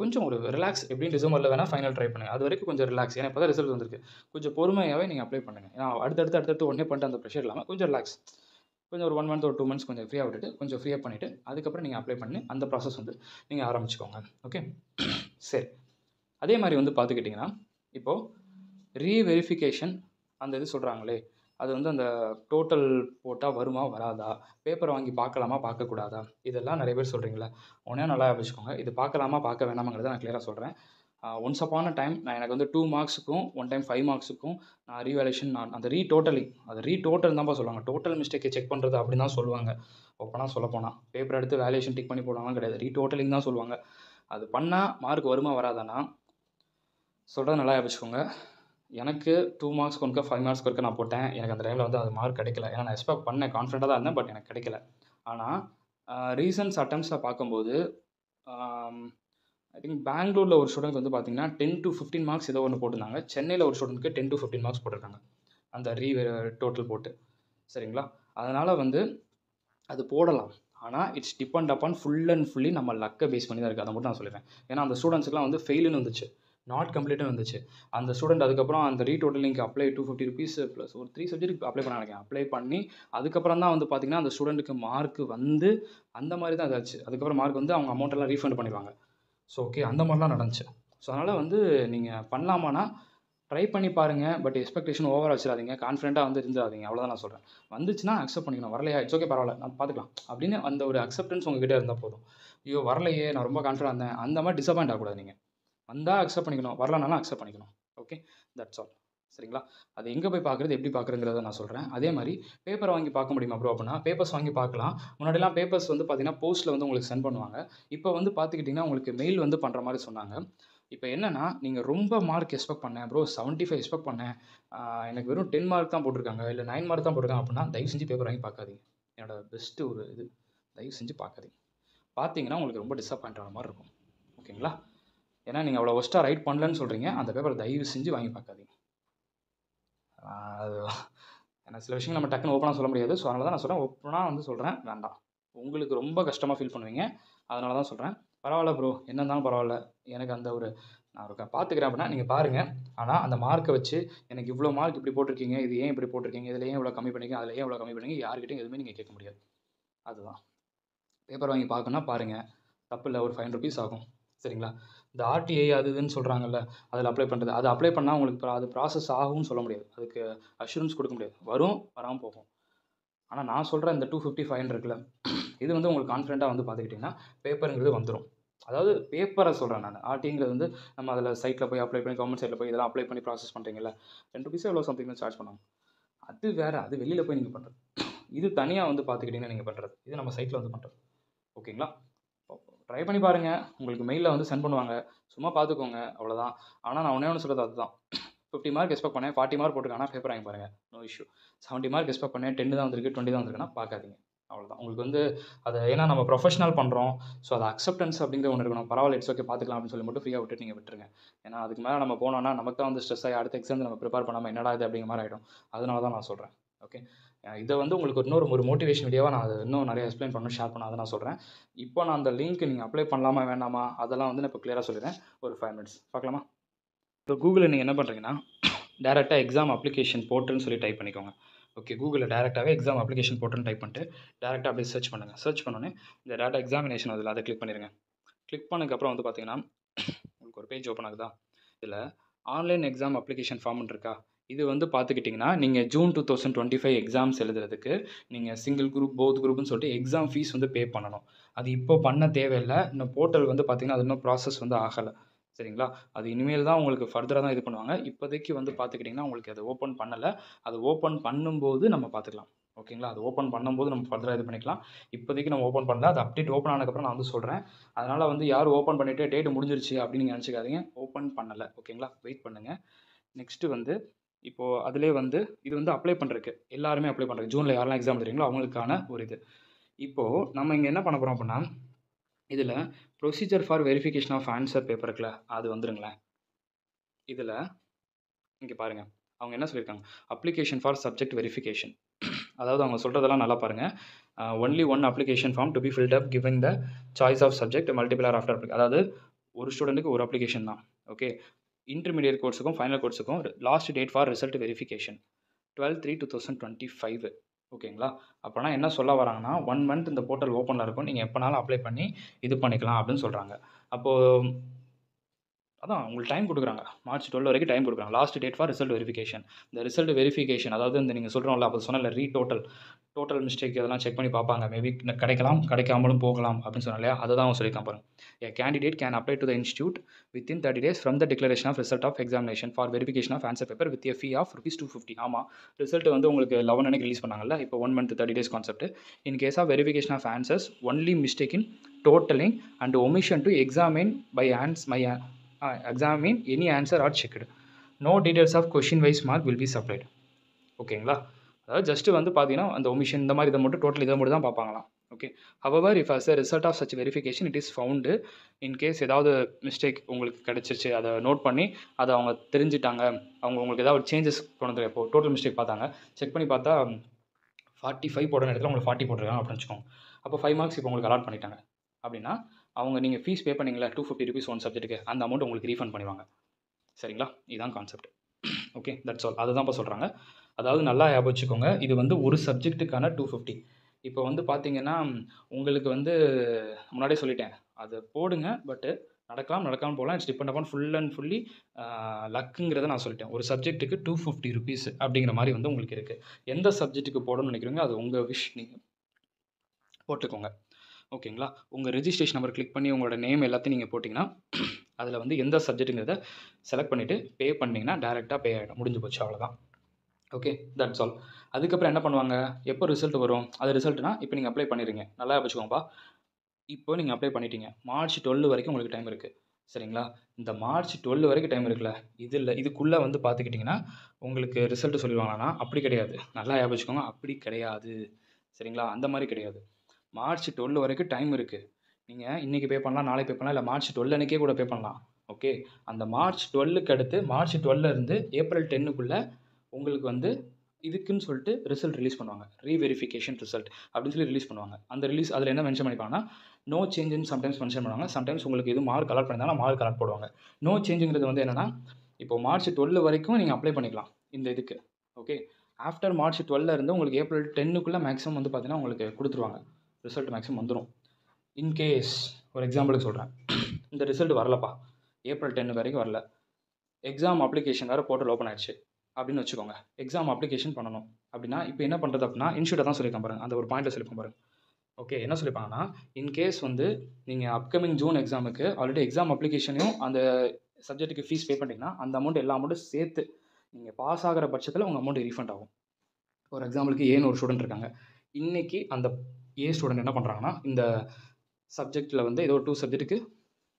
கொஞ்சம் ஒரு ரிலாக்ஸ், எப்படின்னு டிசம்பரில் வேணால் ஃபைனல் ட்ரை பண்ணுங்கள். அது வரைக்கும் கொஞ்சம் ரிலாக்ஸ். ஏன்னா இப்போ தான் ரிசல்ட் வந்திருக்கு. கொஞ்சம் பொறுமையாகவே நீங்கள் அப்ளை பண்ணுங்கள். ஏன்னா அடுத்தடுத்து உடனே பண்ணிட்டு அந்த ப்ரெஷர் இல்லாமல் கொஞ்சம் ரிலாக்ஸ். கொஞ்சம் ஒரு 1 மந்த் ஒரு 2 மந்த்ஸ் கொஞ்சம் ஃப்ரீயாக விட்டுட்டு கொஞ்சம் ஃப்ரீயாக பண்ணிவிட்டு அதுக்கப்புறம் நீங்கள் அப்ளை பண்ணி அந்த ப்ராசஸ் வந்து நீங்கள் ஆரம்பிச்சுக்கோங்க. ஓகே, சரி. அதே மாதிரி வந்து பார்த்துக்கிட்டிங்கன்னா இப்போது ரீவெரிஃபிகேஷன் அந்த இது சொல்கிறாங்களே, அது வந்து அந்த டோட்டல் போட்டால் வருமா வராதா, பேப்பரை வாங்கி பார்க்கலாமா பார்க்கக்கூடாதா, இதெல்லாம் நிறைய பேர் சொல்கிறீங்களா. ஒன்றே நல்லா வச்சுக்கோங்க. இது பார்க்கலாமா பார்க்க வேணாமாங்கிறத நான் கிளியராக சொல்கிறேன். ஒன்ஸ் அப்பான் அ டைம் நான் எனக்கு வந்து 2 மார்க்ஸுக்கும் 1 டைம் 5 மார்க்ஸுக்கும் நான் ரீவேல்யூஷன் அந்த ரீடோட்டல் தான்ப்பா சொல்லுவாங்க. டோட்டல் மிஸ்டேக்கை செக் பண்ணுறது அப்படின்னு தான் சொல்லுவாங்க. ஓப்பனாக சொல்லப்போனால் பேப்பர் எடுத்து வேல்யூஷன் டிக் பண்ணி போடுவாங்க கிடையாது, ரீடோட்டலிங் தான் சொல்லுவாங்க. அது பண்ணால் மார்க் வருமா வராதானா சொல்கிறது நல்லா வச்சுக்கோங்க. எனக்கு 2 மார்க்ஸ்க்கு ஒருக்கா 5 மார்க்ஸ்க்கு ஒருக்கா நான் போட்டேன். எனக்கு அந்த டைமில் வந்து அது மார்க் கிடைக்கல. ஏன்னா நான் எக்ஸ்பெக்ட் பண்ணேன், கான்ஃபிடென்ட்டாக தான் இருந்தேன், பட் எனக்கு கிடைக்கல. ஆனால் ரீசன்ட்ஸ் அட்டெம்ப்ட்ஸை பார்க்கும்போது ஐ திங்க் பெங்களூரில் ஒரு ஸ்டூடெண்ட் வந்து பார்த்தீங்கன்னா 10 to 15 மார்க்ஸ் ஏதோ ஒன்று போட்டிருந்தாங்க. சென்னையில் ஒரு ஸ்டூடெண்ட்க்கு 10 to 15 மார்க்ஸ் போட்டிருக்காங்க அந்த டோட்டல் போட்டு. சரிங்களா? அதனால் வந்து அது போடலாம். ஆனால் it's depend upon full and fully நம்ம லக்கை பேஸ் பண்ணி தான் இருக்குது. அதை மட்டும் நான் சொல்லிடுறேன். ஏன்னா அந்த ஸ்டூடெண்ட்ஸுக்குலாம் வந்து ஃபெயிலுன்னு வந்துச்சு, நாட் கம்ப்ளீட்னு வந்துச்சு. அந்த ஸ்டூடெண்ட் அதுக்கப்புறம் அந்த ரீடோட்டலிங்க்கு அப்ளை 250 rupees ப்ளஸ் ஒரு 3 சப்ஜெக்ட்டுக்கு அப்ளை பண்ண நினைக்கிறேன். அப்ளை பண்ணி அதுக்கப்புறம் தான் வந்து பார்த்திங்கன்னா அந்த ஸ்டூடெண்ட்டுக்கு மார்க் வந்து அந்த மாதிரி தான் இதாச்சு. அதுக்கப்புறம் மார்க் வந்து அவங்க அமௌண்ட்டெல்லாம் ரீஃபண்ட் பண்ணிடுவாங்க. ஸோ ஓகே, அந்த மாதிரிலாம் நடந்துச்சு. ஸோ அதனால் வந்து நீங்கள் பண்ணலாமான்னா ட்ரை பண்ணி பாருங்கள். பட் எக்ஸ்பெக்டேஷன் ஓவராக வச்சிடாதீங்க, கான்ஃபிடென்ட்டாக வந்து இருந்துடாதீங்க. அவ்வளோதான் நான் சொல்கிறேன். வந்துச்சுன்னா அக்செப்ட் பண்ணிக்கணும். வரலையா இட்ஸ் ஓகே பரவாயில்ல நான் பார்த்துக்கலாம் அப்படின்னு அந்த ஒரு அக்செப்டன்ஸ் உங்ககிட்ட இருந்தால் போதும். ஐயோ வரலையே நான் ரொம்ப கான்ஃபிடென்ட் இருந்தேன் அந்த மாதிரி டிசப்பாயிண்ட் ஆகக்கூடாது. நீங்கள் வந்தால் அக்செப்ட் பண்ணிக்கணும், வரலனாலும் அக்செப்ட் பண்ணிக்கணும். Okay, that's all. சரிங்களா? அது எங்கே போய் பார்க்குறது, எப்படி பார்க்குறங்கிறத நான் சொல்கிறேன். அதே மாதிரி பேப்பர் வாங்கி பார்க்க முடியுமா ப்ரோ அப்படின்னா பேப்பர்ஸ் வாங்கி பார்க்கலாம். முன்னாடிலாம் பேப்பர்ஸ் வந்து பார்த்தீங்கன்னா போஸ்ட்டில் வந்து உங்களுக்கு சென்ட் பண்ணுவாங்க. இப்போ வந்து பார்த்துக்கிட்டிங்கன்னா உங்களுக்கு மெயில் வந்து பண்ணுற மாதிரி சொன்னாங்க. இப்போ என்னென்னா நீங்கள் ரொம்ப மார்க் எக்ஸ்பெக்ட் பண்ணேன் ப்ரோ, 75 எக்ஸ்பெக்ட் பண்ணேன், எனக்கு வெறும் 10 மார்க் தான் போட்டிருக்காங்க, இல்லை 9 மார்க் தான் போட்டிருக்காங்க அப்படின்னா தயவு செஞ்சு பேப்பர் வாங்கி பார்க்காதீங்க. என்னோடய பெஸ்ட்டு ஒரு இது, தயவு செஞ்சு பார்க்காதீங்க. பார்த்தீங்கன்னா உங்களுக்கு ரொம்ப டிசப்பாயிண்ட் ஆன மாதிரி இருக்கும். ஓகேங்களா? ஏன்னா நீங்கள் அவ்வளோ ஒஸ்ட்டாக ரைட் பண்ணலன்னு சொல்கிறீங்க. அந்த பேப்பரை தயவு செஞ்சு வாங்கி பார்க்காதீங்க. அது ஏன்னா சில விஷயங்கள் நம்ம டக்குன்னு ஓப்பனாக சொல்ல முடியாது. ஸோ அதனால தான் நான் சொல்கிறேன், ஓப்பனாக வந்து சொல்கிறேன் வேண்டாம். உங்களுக்கு ரொம்ப கஷ்டமாக ஃபீல் பண்ணுவீங்க. அதனால தான் சொல்கிறேன். பரவாயில்ல ப்ரோ, என்ன இருந்தாலும் பரவாயில்ல, எனக்கு அந்த ஒரு நான் பார்த்துக்கிறேன் அப்படின்னா நீங்கள் பாருங்கள். ஆனால் அந்த மார்க்கை வச்சு எனக்கு இவ்வளோ மார்க் இப்படி போட்டிருக்கீங்க, இது ஏன் இப்படி போட்டிருக்கீங்க, இதில் ஏன் இவ்வளோ கம்மி பண்ணிங்க, அதில் ஏன் இவ்வளோ கம்மி பண்ணிங்க, யார்கிட்டையும் எதுவுமே நீங்கள் கேட்க முடியாது. அதுதான். பேப்பர் வாங்கி பார்க்கணுன்னா பாருங்கள், தப்பு இல்லை. ஒரு 500 rupees ஆகும். சரிங்களா? இந்த ஆர்டிஐ அது இதுன்னு சொல்கிறாங்கல்ல, அதில் அப்ளை பண்ணுறது, அது அப்ளை பண்ணால் உங்களுக்கு அது ப்ராசஸ் ஆகும்னு சொல்ல முடியாது. அதுக்கு அஷூரன்ஸ் கொடுக்க முடியாது. வரும், வராமல் போகும். ஆனால் நான் சொல்கிற இந்த 250, 500 இருக்குல்ல, இது வந்து உங்களுக்கு கான்ஃபிடென்ட்டாக வந்து பார்த்துக்கிட்டிங்கன்னா பேப்பருங்கிறது வந்துடும். அதாவது பேப்பரை சொல்கிறேன் நான். ஆர்டிங்கிறது வந்து நம்ம அதில் சைட்டில் போய் அப்ளை பண்ணி கவர்மெண்ட் சைட்டில் போய் இதெல்லாம் அப்ளை பண்ணி ப்ராசஸ் பண்ணுறீங்களா, 10 rupees எவ்வளோ சம்திங் தான் சார்ஜ் பண்ணுவாங்க. அது வேறு, அது வெளியில் போய் நீங்கள் பண்ணுறது. இது தனியாக வந்து பார்த்துக்கிட்டிங்கன்னா நீங்கள் பண்ணுறது. இது நம்ம சைட்டில் வந்து பண்ணுறது. ஓகேங்களா? ட்ரை பண்ணி பாருங்கள். உங்களுக்கு மெயிலில் வந்து சென்ட் பண்ணுவாங்க, சும்மா பார்த்துக்கோங்க, அவ்வளோதான். ஆனால் நான் ஒன்றே ஒன்று சொல்கிறது அதுதான். 50 மார்க் எக்ஸ்பெக்ட் பண்ணேன், 40 மார்க் போட்டுருக்கானா பேப்பர் வாங்கி பாருங்கள், நோ இஷ்யூ. 70 மார்க் எக்ஸ்பெக்ட் பண்ணேன், 10 தான் வந்திருக்கு, 20 தான் வந்திருக்குன்னா பார்க்காதீங்க. அவ்வளோதான். உங்களுக்கு வந்து அத ஏன்னா நம்ம ப்ரொஃபஷனல் பண்ணுறோம். ஸோ அது அக்செப்டன்ஸ் அப்படிங்கிற ஒண்ணு இருக்கணும். பரவாயில்ல இட்ஸ் ஓகே பார்த்துக்கலாம் அப்படின்னு சொல்லி மட்டும் ஃப்ரீயா விட்டுட்டு நீங்க விட்டுருங்க. ஏன்னா அதுக்கு மேல நம்ம போனோம்னா நமக்கு தான் வந்து ஸ்ட்ரெஸ் ஆகி அடுத்த எக்ஸாம் நம்ம ப்ரிப்பேர் பண்ணாம என்னடா இது அப்படிங்கிற மாரி ஆயிடும். அதனால தான் நான் சொல்றேன். ஓகே. இத வந்து உங்களுக்கு ஒரு மோட்டிவேஷன் வீடியோவா நான் அத இன்னும் நெறைய எக்ஸ்ப்ளைன் பண்ணணும், ஷேர் பண்ணணும். அத நான் சொல்றேன். இப்போ நான் அந்த லிங்க் நீங்க அப்ளை பண்ணலாமா, வேணாமா அதெல்லாம் வந்து நான் இப்போ கிளியரா சொல்லிடுறேன். ஒரு 5 மினிட்ஸ் பார்க்கலாமா? இப்போ கூகுள்ல நீங்க என்ன பண்றீங்கன்னா, டைரக்ட்டா எக்ஸாம் அப்ளிகேஷன் போர்ட்டல்னு சொல்லி டைப் பண்ணிக்கோங்க. ஓகே. கூகுள்ல டைரக்ட்டாவே எக்ஸாம் அப்ளிகேஷன் போர்ட்டல்னு டைப் பண்ணிட்டு, டைரக்ட்டா அப்படியே சர்ச் பண்ணுங்க. சர்ச் பண்ணோனே இந்த டேட்டா எக்ஸாமினேஷன் வருதுல்ல, அத கிளிக் பண்ணிருங்க. கிளிக் பண்ணதுக்கப்புறம் வந்து பார்த்தீங்கன்னா, உங்களுக்கு ஒரு பேஜ் ஓப்பன் ஆகுதா? இதில ஆன்லைன் எக்ஸாம் அப்ளிகேஷன் ஃபார்ம்னு இருக்கா? இது வந்து பார்த்துக்கிட்டிங்கன்னா, நீங்க ஜூன் 2025 எக்ஸாம்ஸ் எழுதுறதுக்கு, நீங்க சிங்கிள் குரூப், போத் குரூப்னு சொல்லிட்டு எக்ஸாம் ஃபீஸ் வந்து பே பண்ணணும். அது இப்போ பண்ண தேவையில்ல. இன்னும் போர்ட்டல் வந்து பார்த்தீங்கன்னா, அது இன்னும் ப்ராசஸ் வந்து ஆகல. சரிங்களா? அது இனிமேல் தான் உங்களுக்கு ஃபர்தரா தான் இது பண்ணுவாங்க. இப்போதைக்கு வந்து பார்த்துக்கிட்டிங்கன்னா, உங்களுக்கு அது ஓப்பன் பண்ணல. அது ஓப்பன் பண்ணும்போது நம்ம பார்த்துக்கலாம். ஓகேங்களா? அது ஓப்பன் பண்ணும்போது நம்ம ஃபர்தரா இது பண்ணிக்கலாம். இப்போதைக்கு நம்ம ஓப்பன் பண்ணல. அது அப்டேட் ஓப்பன் ஆனதுக்கப்புறம் நான் வந்து சொல்றேன். அதனால வந்து யாரும் ஓப்பன் பண்ணிட்டு டேட் முடிஞ்சிருச்சு அப்படின்னு நீங்க நெனச்சுக்காதீங்க. ஓப்பன் பண்ணல. ஓகேங்களா? வெயிட் பண்ணுங்க. நெக்ஸ்ட் வந்து இப்போ அதிலேயே வந்து இது வந்து அப்ளை பண்றதுக்கு. எல்லாருமே அப்ளை பண்றதுக்கு. ஜூன்ல யாரெல்லாம் எக்ஸாம் எழுதுறீங்களோ அவங்களுக்கான ஒரு இது. இப்போ நம்ம இங்க என்ன பண்ண போறோம் அப்படின்னா, இதில procedure for verification of answer paper இருக்குல்ல, அது வந்துருங்களேன். இதில இங்க பாருங்க. அவங்க என்ன சொல்லியிருக்காங்க, அப்ளிகேஷன் ஃபார் சப்ஜெக்ட் வெரிஃபிகேஷன். அதாவது அவங்க சொல்றதெல்லாம் நல்லா பாருங்க. Only one application form to be filled up giving the choice of subject multiple or after அதாவது ஒரு ஸ்டூடெண்ட்டுக்கு ஒரு அப்ளிகேஷன் தான். ஓகே. இன்டர்மீடியேட் கோர்ஸுக்கும், ஃபைனல் கோர்ஸுக்கும் last date for result verification 12/3/2025. ஓகேங்களா? அப்போனா என்ன சொல்ல வராங்கன்னா, 1 மந்த் இந்த போர்ட்டல் ஓப்பன்ல இருக்கும். நீங்க எப்பனாலும் அப்ளை பண்ணி இது பண்ணிக்கலாம் அப்படின்னு சொல்றாங்க. அப்போ அதான் உங்களுக்கு டைம் குடுக்குறாங்க. மார்ச் 12 வரைக்கும் டைம் குடுக்குறாங்க. Last date for result verification. இந்த ரிசல்ட் வெரிஃபிகேஷன் அதாவது இந்த நீங்க சொல்றோம்ல, அப்ப சொன்னேன்ல டோட்டல் மிஸ்டேக் இதெல்லாம் செக் பண்ணி பார்ப்பாங்க. மேபி கிடைக்கலாம், கிடைக்காமலும் போகலாம் அப்படின்னு சொன்னேன் இல்லையா? அத தான் அவங்க சொல்லியிருக்கான் பாருங்க. A candidate can apply to the institute within 30 days from the declaration of result of examination for verification of answer paper with a fee of rupees 250. ஆமா. ரிசல்ட் வந்து உங்களுக்கு 11 அன்னைக்கு ரிலீஸ் பண்ணாங்கல்ல. இப்போ 1 month 30 days concept. In case of verification of answers, only mistake in totalling and omission to examine by examine any answer are checked. No details of question wise mark will be supplied. ஓகேங்களா? அதாவது just வந்து பார்த்தீங்கன்னா, அந்த omission இந்த மாதிரி இதை மட்டும் total இதை மட்டும் தான் பார்ப்பாங்களாம். Okay. However if as a result of such verification it is found in case ஏதாவது மிஸ்டேக் உங்களுக்கு கிடைச்சிருச்சு, அதை நோட் பண்ணி அதை அவங்க தெரிஞ்சுட்டாங்க, அவங்க உங்களுக்கு ஏதாவது சேஞ்சஸ் கொண்டு இப்போ டோட்டல் மிஸ்டேக் பார்த்தாங்க, செக் பண்ணி பார்த்தா 45 போடுற இடத்துல உங்களுக்கு 40 போட்டிருக்காங்க அப்படின்னு வச்சுக்கோங்க. அப்போ 5 மார்க்ஸ் இப்போ உங்களுக்கு அலாட் பண்ணிட்டாங்க அப்படின்னா, அவங்க நீங்கள் ஃபீஸ் பே பண்ணீங்களா ₹250 ஒன் சப்ஜெக்ட்டுக்கு, அந்த அமௌண்ட் உங்களுக்கு ரீஃபண்ட் பண்ணிடுவாங்க. சரிங்களா? இதுதான் கான்செப்ட். ஓகே. That's all. அதை தான் இப்போ சொல்கிறாங்க. அதாவது நல்லா ஞாபகம் வச்சுக்கோங்க. இது வந்து ஒரு சப்ஜெக்ட்டுக்கான 250. இப்போ வந்து பார்த்தீங்கன்னா, உங்களுக்கு வந்து முன்னாடியே சொல்லிட்டேன். அதை போடுங்க. பட்டு நடக்கலாம், நடக்காம போகலாம். It's depend upon full and fully லக்குங்கிறத நான் சொல்லிட்டேன். ஒரு சப்ஜெக்ட்டுக்கு ₹250 அப்படிங்கிற மாதிரி வந்து உங்களுக்கு இருக்குது. எந்த சப்ஜெக்ட்டுக்கு போடணும்னு நினைக்கிறீங்க அது உங்கள் விஷ். நீங்கள் போட்டுக்கோங்க. ஓகேங்களா? உங்கள் ரெஜிஸ்ட்ரேஷன் நம்பர் கிளிக் பண்ணி உங்களோட நேம் எல்லாத்தையும் நீங்கள் போட்டிங்கன்னா, அதில் வந்து எந்த சப்ஜெக்ட்டுங்கிறத செலக்ட் பண்ணிவிட்டு பே பண்ணிங்கன்னா டேரெக்டாக பே ஆகிடும். முடிஞ்சு போச்சு. அவ்வளோதான். ஓகே. That's all. அதுக்கப்புறம் என்ன பண்ணுவாங்க, எப்போ ரிசல்ட் வரும், அது ரிசல்ட்னா இப்போ நீங்கள் அப்ளை பண்ணிடுறீங்க. நல்லா வச்சுக்கோங்கப்பா. இப்போ நீங்கள் அப்ளை பண்ணிட்டீங்க. மார்ச் 12 வரைக்கும் உங்களுக்கு டைம் இருக்குது. சரிங்களா? இந்த மார்ச் 12 வரைக்கும் டைம் இருக்குல்ல, இதுக்குள்ளே வந்து பார்த்துக்கிட்டிங்கன்னா உங்களுக்கு ரிசல்ட் சொல்லிடுவாங்களான்னா, அப்படி கிடையாது. நல்லா ஞாபகம் வச்சுக்கோங்க. அப்படி கிடையாது. சரிங்களா? அந்த மாதிரி கிடையாது. மார்ச் 12 வரைக்கும் டைம் இருக்குது. நீங்கள் இன்றைக்கி பே பண்ணலாம், நாளைக்கு பே பண்ணலாம், இல்லை மார்ச் 12 அன்றைக்கே கூட பே பண்ணலாம். ஓகே. அந்த மார்ச் 12க்கு அடுத்து மார்ச் 12 இருந்து ஏப்ரல் 10க்குள்ளே உங்களுக்கு வந்து இதுக்குன்னு சொல்லிட்டு ரிசல்ட் ரிலீஸ் பண்ணுவாங்க. ரீவெரிஃபிகேஷன் ரிசல்ட் அப்படின்னு சொல்லி ரிலீஸ் பண்ணுவாங்க. அந்த ரிலீஸ் அதில் என்ன மென்ஷன் பண்ணிப்பாங்கன்னா, நோ சேஞ்சுன்னு சம்டைம்ஸ் மென்ஷன் பண்ணுவாங்க. சம்டைம்ஸ் உங்களுக்கு எதுவும் மார்க் அலாட் பண்ணியிருந்தாங்கன்னா மார்க் அலாட் போடுவாங்க. நோ சேஞ்சுங்கிறது வந்து என்னென்னா, இப்போ மார்ச் 12 வரைக்கும் நீங்கள் அப்ளை பண்ணிக்கலாம் இந்த இதுக்கு. ஓகே. ஆஃப்டர் மார்ச் 12 இருந்து உங்களுக்கு ஏப்ரல் 10க்குள்ளே மேக்ஸிமம் வந்து பார்த்தீங்கன்னா உங்களுக்கு கொடுத்துருவாங்க. ரிசல்ட் மேக்ஸிமம் வந்துடும். இன்கேஸ் ஒரு எக்ஸாம்பிளுக்கு சொல்கிறேன், இந்த ரிசல்ட் வரலப்பா, ஏப்ரல் 10 வரைக்கும் வரல, எக்ஸாம் அப்ளிகேஷன் வேறு போர்ட்டல் ஓப்பன் ஆயிடுச்சு அப்படின்னு வச்சுக்கோங்க. எக்ஸாம் அப்ளிகேஷன் பண்ணணும் அப்படின்னா இப்போ என்ன பண்ணுறது அப்படின்னா, இன்ஸ்டியூட்டை தான் சொல்லியிருக்கேன் பாருங்க. அந்த ஒரு பாயிண்ட்டை சொல்லியிருக்கேன் பாருங்க. ஓகே. என்ன சொல்லியிருப்பாங்கன்னா, இன்கேஸ் வந்து நீங்கள் அப்கமிங் ஜூன் எக்ஸாமுக்கு ஆல்ரெடி எக்ஸாம் அப்ளிகேஷனையும் அந்த சப்ஜெக்ட்டுக்கு ஃபீஸ் பே பண்ணிட்டீங்கன்னா, அந்த அமௌண்ட் எல்லா அமௌண்ட்டும் சேர்த்து நீங்கள் பாஸ் ஆகிற பட்சத்தில் உங்கள் அமௌண்ட் ரீஃபண்ட் ஆகும். ஒரு எக்ஸாம்பிளுக்கு ஏன்னு ஒரு ஸ்டூடெண்ட் இருக்காங்க. இன்றைக்கி அந்த ஏ ஸ்டூடெண்ட் என்ன பண்ணுறாங்கன்னா, இந்த சப்ஜெக்ட்டில் வந்து ஏதோ 2 சப்ஜெக்ட்டுக்கு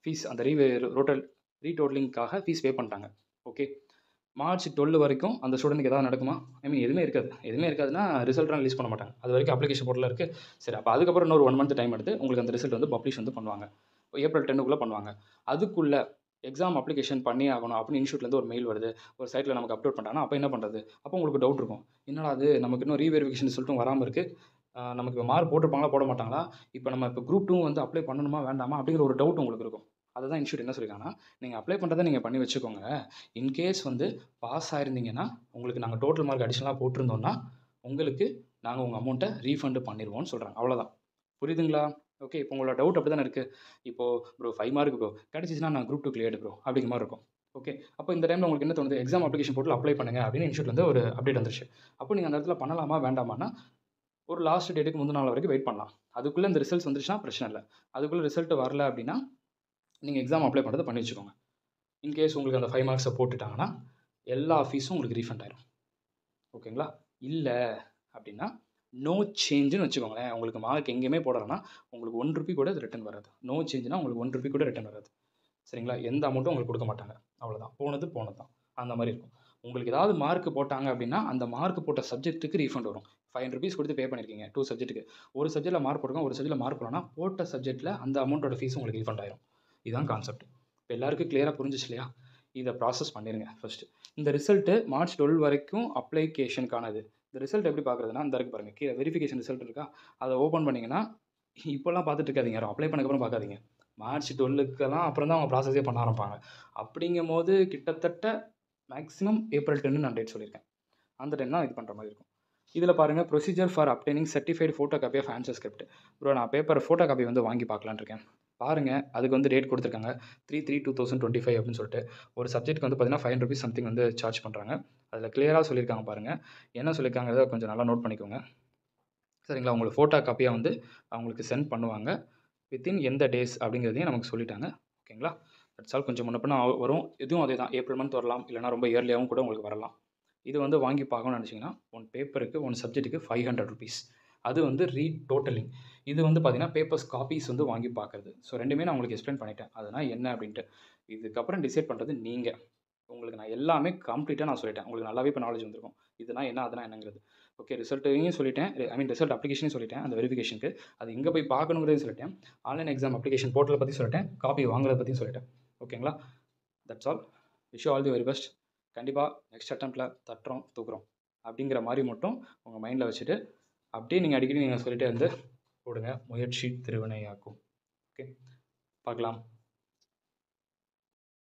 ஃபீஸ் அந்த ரீடோட்டலிங்காக ஃபீஸ் பே பண்ணிட்டாங்க. ஓகே. மார்ச் 12 வரைக்கும் அந்த ஸ்டூடெண்ட்க்கு ஏதாவது நடக்குமா? ஐ மீன் எதுவுமே இருக்காது. எதுவுமே இருக்காதுன்னா, ரிசல்ட்லாம் ரிலீஸ் பண்ண மாட்டாங்க. அது வரைக்கும் அப்ளிகேஷன் போர்ட்டல்ல இருக்கு. சரி, அப்ப அதுக்கப்புறம் இன்னொரு 1 மந்த் டைம் எடுத்து உங்களுக்கு அந்த ரிசல்ட் வந்து பப்ளிஷ் வந்து பண்ணுவாங்க. ஏப்ரல் 10க்குள்ள பண்ணுவாங்க. அதுக்குள்ள எக்ஸாம் அப்ளிகேஷன் பண்ணியே ஆகணும் அப்படின்னு இன்ஸ்டிடியூட்லேருந்து ஒரு மெயில் வருது. ஒரு சைட்ல நமக்கு அப்லோட் பண்ணிட்டாங்கன்னா, அப்ப என்ன பண்றது? அப்போ உங்களுக்கு டவுட் இருக்கும். என்னடா இது நமக்கு இன்னும் ரீவெரிஃபிகேஷன் ரிசல்ட்டும் வராம இருக்கு. நமக்கு இப்ப மார்க் போட்டிருப்பாங்களா? போட மாட்டாங்களா? இப்ப நம்ம இப்ப குரூப் 2 வந்து அப்ளை பண்ணணுமா? வேண்டாமா? அப்படிங்கிற ஒரு டவுட் உங்களுக்கு இருக்கும். அதுதான் இன்ஸ்டிடியூட் என்ன சொல்லியிருக்காங்கன்னா, நீங்க அப்ளை பண்றத நீங்க பண்ணி வச்சுக்கோங்க. இன்கேஸ் வந்து பாஸ் ஆயிருந்தீங்கன்னா, உங்களுக்கு நாங்க டோட்டல் மார்க் அடிஷனலா போட்டிருந்தோம்னா, உங்களுக்கு நாங்க உங்க அமௌண்ட்ட ரீஃபண்ட் பண்ணிருவோம்னு சொல்றாங்க. அவ்வளோதான். புரியுதுங்களா? ஓகே. இப்போ உங்களோட டவுட் அப்படி தானே இருக்கு. இப்போ ப்ரோ 5 மார்க் ப்ரோ. கிடைச்சிச்சுன்னா நான் குரூப் 2 கிளியர்டு ப்ரோ. அப்படிங்கிற மாரி இருக்கும். ஓகே. அப்போ இந்த டைம்ல உங்களுக்கு என்ன தோணுது? எக்ஸாம் அப்ளிகேஷன் போர்ட்டல்ல அப்ளை பண்ணுங்க அப்படின்னு இன்ஸ்டிடியூட்லேருந்து ஒரு அப்டேட் வந்துருச்சு. அப்போ நீங்க அந்த இடத்துல பண்ணலாமா? வேண்டாமான்னா, ஒரு லாஸ்ட் டேட்டுக்கு முந்தின நாள் வரைக்கும் வெயிட் பண்ணலாம். அதுக்குள்ள இந்த ரிசல்ட்ஸ் வந்துருச்சுன்னா பிரச்சனை இல்ல. அதுக்குள்ள ரிசல்ட் வரல அப்படின்னா, நீங்க எக்ஸாம் அப்ளை பண்றத பண்ணி வச்சுக்கோங்க. இன்கேஸ் உங்களுக்கு அந்த 5 மார்க்ஸ போட்டுட்டாங்கன்னா, எல்லா ஃபீஸும் உங்களுக்கு ரீஃபண்ட் ஆயிரும். ஓகேங்களா? இல்ல அப்டின்னா, நோ சேஞ்சுன்னு வச்சுக்கோங்களேன். உங்களுக்கு மார்க் எங்கேயுமே போடலன்னா, உங்களுக்கு ₹1 கூட அது ரிட்டர்ன் வராது. நோ சேஞ்சுன்னா உங்களுக்கு ₹1 கூட ரிட்டர்ன் வராது. சரிங்களா? எந்த அமௌண்ட்டும் உங்களுக்கு குடுக்க மாட்டாங்க. அவ்வளோதான். போனது போனது தான். அந்த மாரி இருக்கும். உங்களுக்கு ஏதாவது மார்க் போட்டாங்க அப்டின்னா, அந்த மார்க் போட்ட சப்ஜெக்ட்டுக்கு ரீஃபண்ட் வரும். ₹500 குடுத்து பே பண்ணியிருக்கீங்க 2 சப்ஜெக்ட்டுக்கு. ஒரு சப்ஜெக்ட்ல மார்க் போட்டிருக்கோம், ஒரு சப்ஜெக்ட்ல மார்க் போடலன்னா, போட்ட சப்ஜெக்ட்ல அந்த அமௌண்ட்டோட ஃபீஸ் உங்களுக்கு ரீஃபண்ட் ஆயிரும். இதான் கான்செப்ட். இப்ப எல்லாருக்கும் கிளியரா புரிஞ்சுச்சு இல்லையா? இத ப்ராசஸ் பண்ணிருங்க ஃபர்ஸ்ட்டு. இந்த ரிசல்ட் மார்ச் 12 வரைக்கும் அப்ளிகேஷனுக்கானது. இந்த ரிசல்ட் எப்படி பார்க்குறதுன்னா, இந்த இருக்கு பாருங்க. கீழ வெரிஃபிகேஷன் ரிசல்ட் இருக்கா? அத ஓப்பன் பண்ணீங்கன்னா, இப்போலாம் பார்த்துட்டு இருக்காதீங்க. யாரும் அப்ளை பண்ணதுக்கப்புறம் பார்க்காதீங்க. மார்ச் 12க்கெல்லாம் அப்புறம் தான் அவங்க ப்ராசஸே பண்ண ஆரம்பிப்பாங்க. அப்படிங்கும்போது கிட்டத்தட்ட மேக்ஸிமம் ஏப்ரல் 10ன்னு நான் டேட் சொல்லியிருக்கேன். அந்த டைம் தான் இது பண்ற மாரி இருக்கும். இதில பாருங்க procedure for obtaining certified photo copy of answer script. Bro நான் பேப்பர் ஃபோட்டோ காப்பி வந்து வாங்கி பார்க்கலான்னு இருக்கேன். பாருங்க, அதுக்கு வந்து டேட் குடுத்துருக்காங்க. 3/3/2025 அப்படின்னு சொல்லிட்டு. ஒரு சப்ஜெக்ட்க்கு வந்து பார்த்தீங்கன்னா, ₹500 சம்திங் வந்து சார்ஜ் பண்றாங்க. அதில கிளியரா சொல்லியிருக்காங்க பாருங்க. என்ன சொல்லியிருக்காங்கிறத கொஞ்சம் நல்லா நோட் பண்ணிக்கோங்க. சரிங்களா? உங்களுக்கு ஃபோட்டோ காப்பியா வந்து அவங்களுக்கு சென்ட் பண்ணுவாங்க. வித்தின் எந்த டேஸ் அப்படிங்கிறதையும் நமக்கு சொல்லிட்டாங்க. ஓகேங்களா? That's all. கொஞ்சம் முன்ன பின்ன வரும். இதுவும் அதே தான். ஏப்ரல் மந்த் வரலாம். இல்லன்னா ரொம்ப இயர்லியாவும் கூட உங்களுக்கு வரலாம். இது வந்து வாங்கி பார்க்கணும்னு நினச்சீங்கன்னா, 1 பேப்பருக்கு 1 சப்ஜெக்ட்டுக்கு ₹500. அது வந்து ரீட் டோட்டலிங். இது வந்து பார்த்தீங்கன்னா, பேப்பர்ஸ் காப்பீஸ் வந்து வாங்கி பார்க்கறது. ஸோ 2மே நான் உங்களுக்கு எக்ஸ்ப்ளைன் பண்ணிட்டேன். அதுனா என்ன அப்படின்ட்டு. இதுக்கப்புறம் டிசைட் பண்ணுறது நீங்க. உங்களுக்கு நான் எல்லாமே கம்ப்ளீட்டா நான் சொல்லிட்டேன். உங்களுக்கு நல்லாவே இப்போ நாலேட்ஜ் வந்திருக்கும். இதுனா என்ன, அதுனா என்னங்கிறது. ஓகே, ரிசல்ட்டையும் சொல்லிட்டேன். ஐ மீன் ரிசல்ட் அப்ளிகேஷனையும் சொல்லிட்டேன். அந்த வெரிஃபிகேஷனுக்கு. அது எங்க போய் பார்க்கணுங்கிறதையும் சொல்லிட்டேன். ஆன்லைன் எக்ஸாம் அப்ளிகேஷன் போர்ட்டல பத்தி சொல்லிட்டேன். காப்பி வாங்குறத பத்தியும் சொல்லிட்டேன். ஓகேங்களா? That's all. Wish you all the very best. கண்டிப்பா நெக்ஸ்ட் அட்டெம்ப்ட்ல தட்டுறோம், தூக்குறோம். அப்படிங்கிற மாரி மட்டும் உங்க மைண்ட்ல வச்சுட்டு, அப்படியே நீங்க அடிக்கடி நீங்க சொல்லிட்டே இருந்து போடுங்க. முயற்சி திருவினையாக்கும். ஓகே. பார்க்கலாம்.